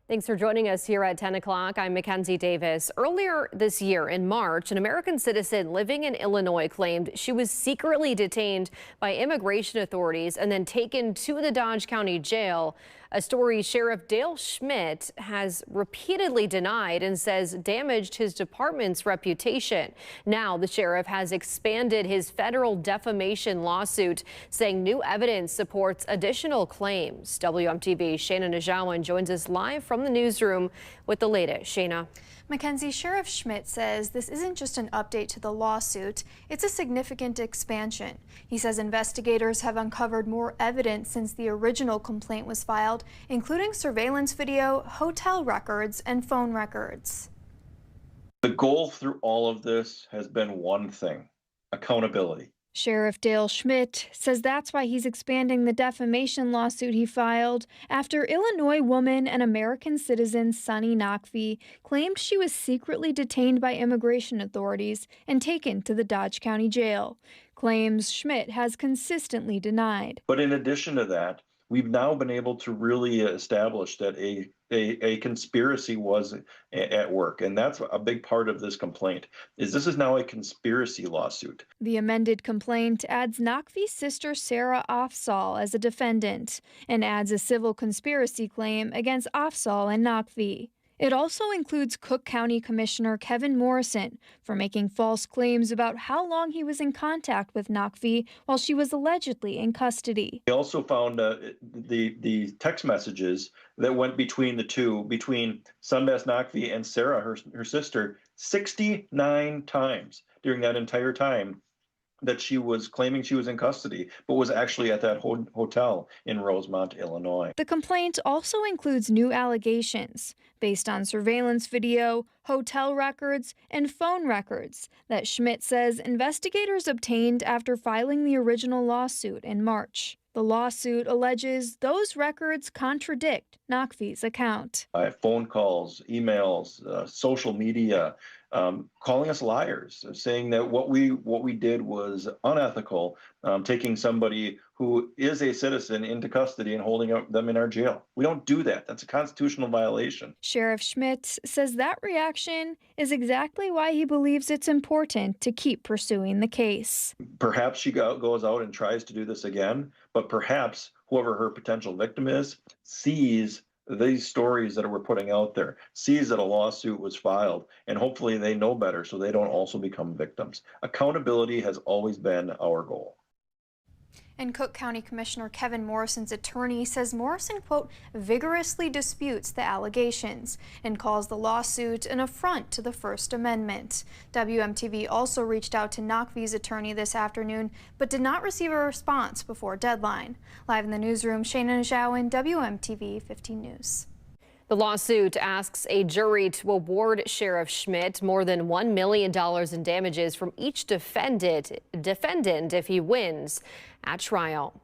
Thanks for joining us here at 10 o'clock. I'm Mackenzie Davis. Earlier this year in March, an American citizen living in Illinois claimed she was secretly detained by immigration authorities and then taken to the Dodge County Jail. A story Sheriff Dale Schmidt has repeatedly denied and says damaged his department's reputation. Now the sheriff has expanded his federal defamation lawsuit, saying new evidence supports additional claims. WMTV's Shayna Najawan joins us live from the newsroom with the latest. Shayna. Mackenzie, Sheriff Schmidt says this isn't just an update to the lawsuit, it's a significant expansion. He says investigators have uncovered more evidence since the original complaint was filed, including surveillance video, hotel records, and phone records. The goal through all of this has been one thing: accountability. Sheriff Dale Schmidt says that's why he's expanding the defamation lawsuit he filed after Illinois woman and American citizen Sunny Nakvi claimed she was secretly detained by immigration authorities and taken to the Dodge County Jail. Claims Schmidt has consistently denied. But in addition to that, we've now been able to really establish that a conspiracy was at work. And that's a big part of this complaint, is this is now a conspiracy lawsuit. The amended complaint adds Nakvi's sister Sarah Afzal as a defendant and adds a civil conspiracy claim against Afzal and Nakvi. It also includes Cook County Commissioner Kevin Morrison for making false claims about how long he was in contact with Nakvi while she was allegedly in custody. We also found the text messages that went between the two, between Sundas Nakvi and Sarah, her sister, 69 times during that entire time that she was claiming she was in custody, but was actually at that hotel in Rosemont, Illinois. The complaint also includes new allegations based on surveillance video, hotel records, and phone records that Schmidt says investigators obtained after filing the original lawsuit in March. The lawsuit alleges those records contradict Nakvi's account. Phone calls, emails, social media, calling us liars, saying that what we did was unethical, taking somebody who is a citizen into custody and holding them in our jail. We don't do that. That's a constitutional violation. Sheriff Schmidt says that reaction is exactly why he believes it's important to keep pursuing the case. Perhaps she goes out and tries to do this again, but perhaps whoever her potential victim is sees these stories that we're putting out there, sees that a lawsuit was filed, and hopefully they know better so they don't also become victims. Accountability has always been our goal. And Cook County Commissioner Kevin Morrison's attorney says Morrison, quote, vigorously disputes the allegations and calls the lawsuit an affront to the First Amendment. WMTV also reached out to Nakvi's attorney this afternoon, but did not receive a response before deadline. Live in the newsroom, Shayna Najawan, WMTV 15 News. The lawsuit asks a jury to award Sheriff Schmidt more than $1 million in damages from each defendant if he wins at trial.